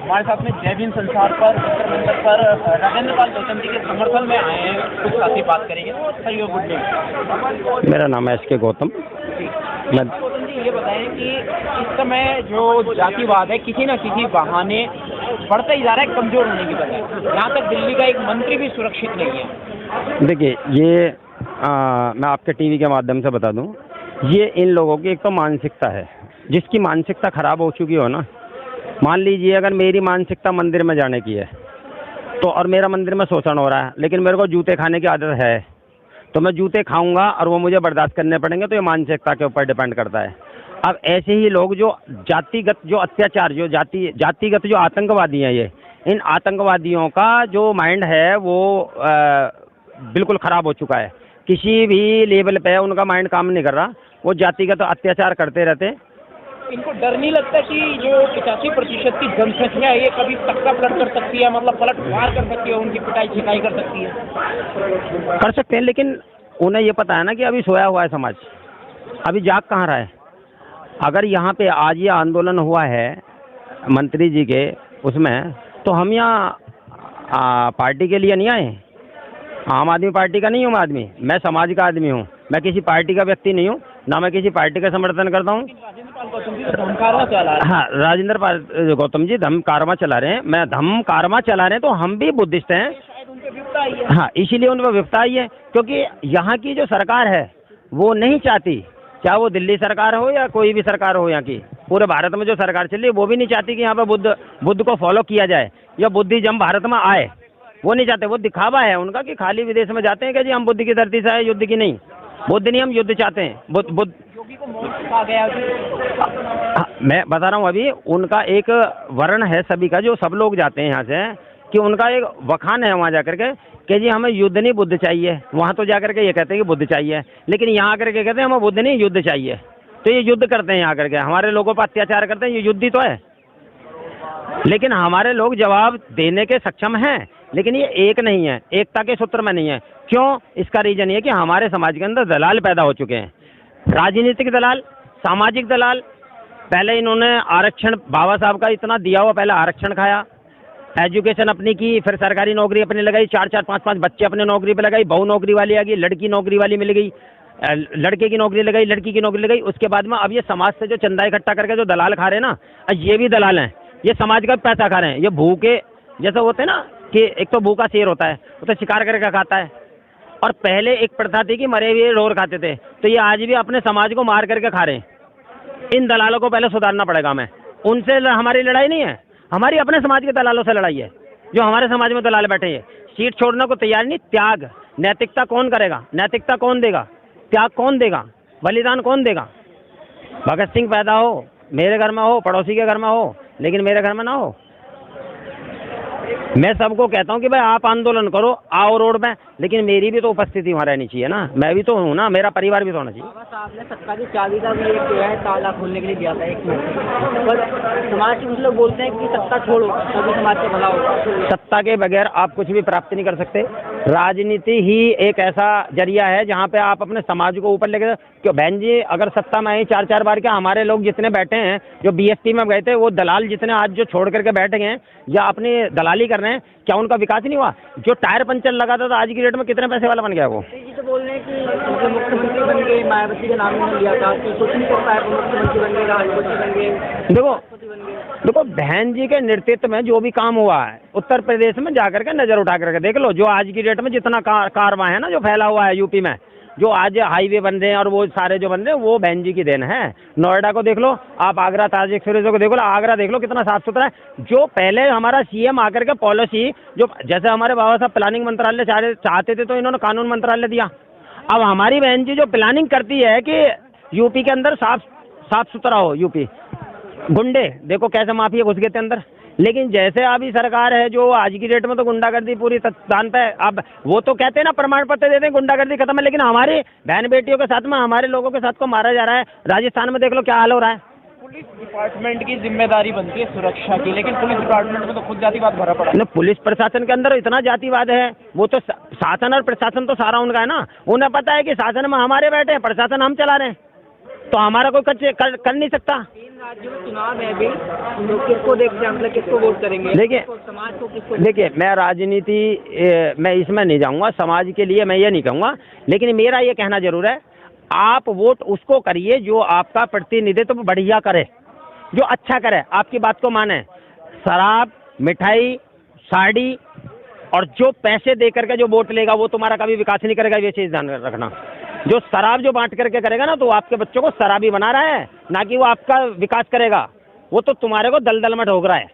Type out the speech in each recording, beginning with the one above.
हमारे साथ में जय भीम संसार पर जंतर मंतर पर राजेंद्र पाल गौतम जी के समर्थन में आए हैं, कुछ साथी बात करेंगे। Sir your good name? मेरा नाम है SK गौतम। गौतम जी ये बताएं कि इस समय जो जातिवाद है किसी न किसी बहाने बढ़ता ही जा रहा है, कमजोर होने की बजाय। यहाँ तक दिल्ली का एक मंत्री भी सुरक्षित नहीं है। देखिए ये मैं आपके टीवी के माध्यम से बता दूं, ये इन लोगों की एक तो मानसिकता है। जिसकी मानसिकता खराब हो चुकी हो ना, मान लीजिए अगर मेरी मानसिकता मंदिर में जाने की है तो, और मेरा मंदिर में शोषण हो रहा है, लेकिन मेरे को जूते खाने की आदत है, तो मैं जूते खाऊंगा और वो मुझे बर्दाश्त करने पड़ेंगे। तो ये मानसिकता के ऊपर डिपेंड करता है। अब ऐसे ही लोग जो जातिगत जो अत्याचार, जो जातिगत जो आतंकवादी हैं, ये इन आतंकवादियों का जो माइंड है वो बिल्कुल ख़राब हो चुका है। किसी भी लेवल पे उनका माइंड काम नहीं कर रहा, वो जातिगत अत्याचार करते रहते। इनको डर नहीं लगता कि जो 85% की जनसंख्या है ये कभी तख्ता पलट कर सकती है, मतलब पलटवार कर सकती है, उनकी पिटाई छिटाई कर सकती है? कर सकते हैं, लेकिन उन्हें ये पता है ना कि अभी सोया हुआ है समाज, अभी जाग कहाँ रहा है। अगर यहाँ पे आज ये आंदोलन हुआ है मंत्री जी के उसमें, तो हम यहाँ पार्टी के लिए नहीं आए। आम आदमी पार्टी का नहीं हूँ मैं आदमी, मैं समाज का आदमी हूँ। मैं किसी पार्टी का व्यक्ति नहीं हूँ, ना मैं किसी पार्टी का समर्थन करता हूँ। हाँ, राजेंद्र पाल गौतम जी धम्म कारवां चला रहे हैं, मैं धम्म कारवां चला रहे हैं, तो हम भी बुद्धिस्ट हैं। हाँ, इसीलिए उन पर विपता आई है, क्योंकि यहाँ की जो सरकार है वो नहीं चाहती, चाहे वो दिल्ली सरकार हो या कोई भी सरकार हो, यहाँ की पूरे भारत में जो सरकार चल रही है वो भी नहीं चाहती कि यहाँ पर बुद्ध को फॉलो किया जाए या बुद्धिज्म भारत में आए। वो नहीं चाहते, वो दिखावा है उनका कि खाली विदेश में जाते हैं कि जी हम बुद्ध की धरती से आए, युद्ध की नहीं। बुद्ध नहीं, हम युद्ध चाहते हैं। बुद्ध योगी को मौत आ गया। मैं बता रहा हूँ, अभी उनका एक वर्ण है सभी का, जो सब लोग जाते हैं यहाँ से, कि उनका एक वखान है वहाँ जाकर के कि जी हमें युद्ध नहीं बुद्ध चाहिए। वहाँ तो जाकर के ये कहते हैं कि बुद्ध चाहिए, लेकिन यहाँ आकर के कहते हैं हमें बुद्ध नहीं युद्ध चाहिए। तो ये युद्ध करते हैं यहाँ आकर के, हमारे लोगों पर अत्याचार करते हैं। ये युद्ध ही तो है, लेकिन हमारे लोग जवाब देने के सक्षम हैं, लेकिन ये एक नहीं है, एकता के सूत्र में नहीं है। क्यों? इसका रीजन ये कि हमारे समाज के अंदर दलाल पैदा हो चुके हैं, राजनीतिक दलाल, सामाजिक दलाल। पहले इन्होंने आरक्षण, बाबा साहब का इतना दिया हुआ पहले आरक्षण खाया, एजुकेशन अपनी की, फिर सरकारी नौकरी अपनी लगाई, 4-4, 5-5 बच्चे अपने नौकरी पे लगाई, बहू नौकरी वाली आ गई, लड़की नौकरी वाली मिल गई, लड़के की नौकरी लगाई, लड़की की नौकरी लगाई। उसके बाद में अब ये समाज से जो चंदा इकट्ठा करके जो दलाल खा रहे हैं ना, ये भी दलाल हैं, ये समाज का पैसा खा रहे हैं। ये भूखे जैसे होते हैं ना, कि एक तो भूखा शेर होता है, वो तो शिकार करके खाता है, और पहले एक प्रथा थी कि मरे हुए ढोर खाते थे, तो ये आज भी अपने समाज को मार करके खा रहे हैं। इन दलालों को पहले सुधारना पड़ेगा हमें। उनसे हमारी लड़ाई नहीं है, हमारी अपने समाज के दलालों से लड़ाई है, जो हमारे समाज में दलाल बैठे हैं। सीट छोड़ने को तैयार नहीं। त्याग, नैतिकता कौन करेगा? नैतिकता कौन देगा? त्याग कौन देगा? बलिदान कौन देगा? भगत सिंह पैदा हो, मेरे घर में हो, पड़ोसी के घर में हो, लेकिन मेरे घर में ना हो। मैं सबको कहता हूँ कि भाई आप आंदोलन करो, आओ रोड में, लेकिन मेरी भी तो उपस्थिति वहाँ रहनी चाहिए ना। मैं भी तो हूँ ना, मेरा परिवार भी तो होना चाहिए। बाबा साहब ने सत्ता की चाबी का भी एक जो है ताला खोलने के लिए दिया था एक पर समाज के कुछ लोग बोलते हैं कि सत्ता छोड़ो तभी समाज का भला होगा। सत्ता के बगैर आप कुछ भी प्राप्त नहीं कर सकते। राजनीति ही एक ऐसा जरिया है जहाँ पे आप अपने समाज को ऊपर लेके, क्यों बहन जी, अगर सत्ता में आई 4-4 बार, क्या हमारे लोग जितने बैठे हैं जो BSP में गए थे, वो दलाल जितने आज जो छोड़ करके बैठ गए हैं या अपनी दलाली कर रहे हैं, क्या उनका विकास नहीं हुआ? जो टायर पंचर लगाता था आज की डेट में कितने पैसे वाला बन गया वो? जी तो बोल रहे हैं कि मुख्यमंत्री बन गए, मायावती का नाम उन्होंने लिया था कि कुछ नहीं कर पाया, मुख्यमंत्री बन गए, राष्ट्रपति बन गए। देखो बहन जी के नेतृत्व में जो भी काम हुआ है उत्तर प्रदेश में जाकर के नजर उठा करके देख लो। जो आज की डेट में जितना कारवां है ना, जो फैला हुआ है यूपी में, जो आज हाईवे बन रहे हैं और वो सारे जो बन रहे हैं, वो बहन जी की देन है। नोएडा को देख लो आप, आगरा ताज एक्सप्रेस को देख लो, आगरा देख लो कितना साफ सुथरा है। जो पहले हमारा CM आकर के पॉलिसी, जो जैसे हमारे बाबा साहब प्लानिंग मंत्रालय चाहते थे, तो इन्होंने कानून मंत्रालय दिया। अब हमारी बहन जी जो प्लानिंग करती है कि यूपी के अंदर साफ सुथरा हो, यूपी गुंडे देखो कैसे माफिया घुस गए थे अंदर। लेकिन जैसे अभी सरकार है जो आज की डेट में तो गुंडागर्दी पूरी दान पे, अब वो तो कहते हैं ना प्रमाण पत्र देते हैं गुंडागर्दी खत्म है, लेकिन हमारी बहन बेटियों के साथ में, हमारे लोगों के साथ को मारा जा रहा है। राजस्थान में देख लो क्या हाल हो रहा है। पुलिस डिपार्टमेंट की जिम्मेदारी बनती है सुरक्षा की, लेकिन पुलिस डिपार्टमेंट में तो खुद जातिवाद भरा पड़ा है। पुलिस प्रशासन के अंदर इतना जातिवाद है, वो तो शासन और प्रशासन तो सारा उनका है ना। उन्हें पता है कि शासन में हमारे बैठे हैं, प्रशासन हम चला रहे हैं, तो हमारा कोई कर नहीं सकता। राज्य में चुनाव है अभी, लोग किसको देखते हैं, मतलब किसको वोट करेंगे? देखिए, समाज को किसको? देखिए, मैं राजनीति मैं इसमें नहीं जाऊंगा, समाज के लिए मैं ये नहीं कहूँगा, लेकिन मेरा ये कहना जरूर है, आप वोट उसको करिए जो आपका प्रतिनिधित्व तो बढ़िया करे, जो अच्छा करे, आपकी बात को माने। शराब, मिठाई, साड़ी और जो पैसे दे करके जो वोट लेगा वो तुम्हारा कभी विकास नहीं करेगा, ये चीज़ ध्यान रखना। जो शराब जो बांट करके करेगा ना, तो आपके बच्चों को शराबी बना रहा है, ना कि वो आपका विकास करेगा, वो तो तुम्हारे को दलदल में ठोक रहा है।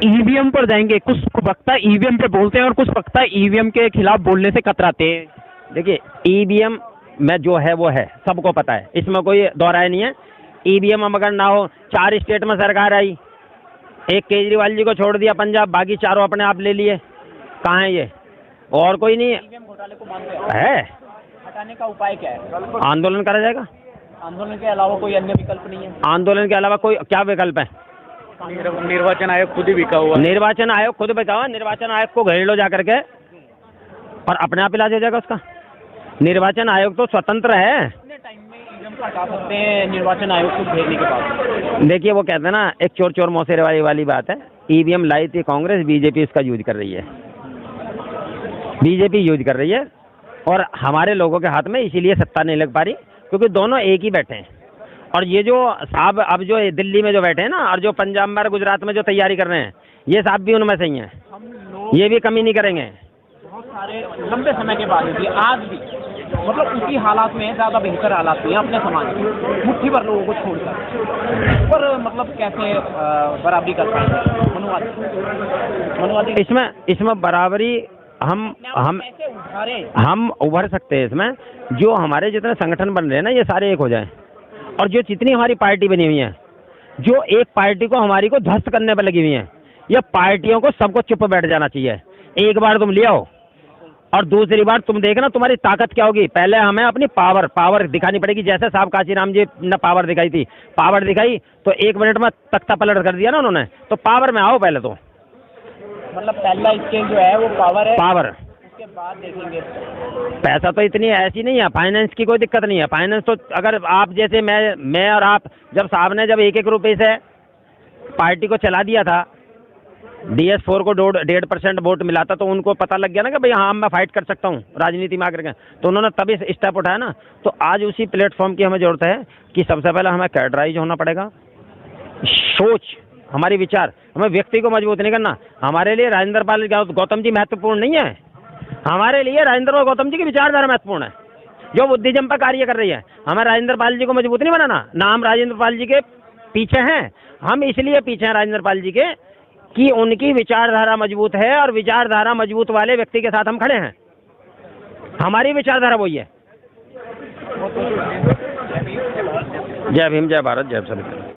ईवीएम पर जाएंगे, कुछ वक्ता ईवीएम पे बोलते हैं और कुछ वक्ता ईवीएम के खिलाफ बोलने से कतराते हैं। देखिए, ईवीएम में जो है वो है, सबको पता है, इसमें कोई दोहराए नहीं है। ईवीएम अगर ना हो, 4 स्टेट में सरकार आई, एक केजरीवाल जी को छोड़ दिया पंजाब, बाकी चारों अपने आप ले लिए, कहाँ है ये? और कोई नहीं ईवीएम घोटाले को मानते है। हटाने का उपाय क्या है? आंदोलन करा जाएगा। आंदोलन के अलावा कोई अन्य विकल्प नहीं है? आंदोलन के अलावा कोई क्या विकल्प है? निर्वाचन आयोग खुद ही बिका हुआ। निर्वाचन आयोग खुद बिका हुआ, निर्वाचन आयोग को घेर लो जाकर के और अपने आप इलाज हो जाएगा उसका। निर्वाचन आयोग तो स्वतंत्र है। कितने टाइम में ईवीएम को हटा सकते हैं निर्वाचन आयोग को घेरने के बाद? देखिए, वो कहते हैं ना, एक चोर चोर मौसेरे वाली बात है। ईवीएम लाई थी कांग्रेस, बीजेपी इसका यूज कर रही है, बीजेपी यूज कर रही है, और हमारे लोगों के हाथ में इसीलिए सत्ता नहीं लग पा रही, क्योंकि दोनों एक ही बैठे हैं। और ये जो साहब अब जो दिल्ली में जो बैठे हैं ना, और जो पंजाब में, गुजरात में जो तैयारी कर रहे हैं, ये साहब भी उनमें से ही हैं। हम लोग ये भी कमी नहीं करेंगे। बहुत सारे लंबे समय के बाद भी आज भी मतलब उसी हालात में ज़्यादा बेहतर हालात में हैं अपने समाज में, मुट्ठी भर लोगों को छोड़कर, पर मतलब कैसे बराबरी कर पाएंगे मनुवादी? इसमें बराबरी हम कैसे उभारे? हम उभर सकते हैं इसमें, जो हमारे जितने संगठन बन रहे हैं ना, ये सारे एक हो जाएं, और जो जितनी हमारी पार्टी बनी हुई है, जो एक पार्टी को हमारी को ध्वस्त करने पर लगी हुई है, ये पार्टियों को सबको चुप बैठ जाना चाहिए। एक बार तुम ले आओ और दूसरी बार तुम देखना तुम्हारी ताकत क्या होगी। पहले हमें अपनी पावर दिखानी पड़ेगी, जैसे साहब काशीराम जी ने पावर दिखाई थी, पावर दिखाई तो 1 मिनट में तख्ता पलट कर दिया ना उन्होंने। तो पावर में आओ पहले, तो मतलब पहला स्टेज जो है वो पावर है, पावर, उसके बाद देखेंगे। पैसा तो इतनी ऐसी नहीं है, फाइनेंस की कोई दिक्कत नहीं है। फाइनेंस तो अगर आप जैसे मैं और आप, जब साहब ने जब 1-1 रुपये से पार्टी को चला दिया था, DS4 को 1.5% वोट मिला था, तो उनको पता लग गया ना कि भाई हाँ, मैं फाइट कर सकता हूँ राजनीति में आकर के, तो उन्होंने तभी स्टेप उठाया ना। तो आज उसी प्लेटफॉर्म की हमें जरूरत है कि सबसे पहले हमें कैडराइज होना पड़ेगा, सोच, हमारी विचार, हमें व्यक्ति को मजबूत नहीं करना। हमारे लिए राजेंद्र पाल गौतम जी महत्वपूर्ण नहीं है, हमारे लिए राजेंद्र पाल गौतम जी की विचारधारा महत्वपूर्ण है, जो बुद्धिज्म पर कार्य कर रही है। हमें राजेंद्र पाल जी को मजबूत नहीं बनाना, ना हम राजेंद्र पाल जी के पीछे हैं। हम इसलिए पीछे हैं राजेंद्र पाल जी के कि उनकी विचारधारा मजबूत है, और विचारधारा मजबूत वाले व्यक्ति के साथ हम खड़े हैं। हमारी विचारधारा वही है। जय भीम, जय भारत, जय सभी।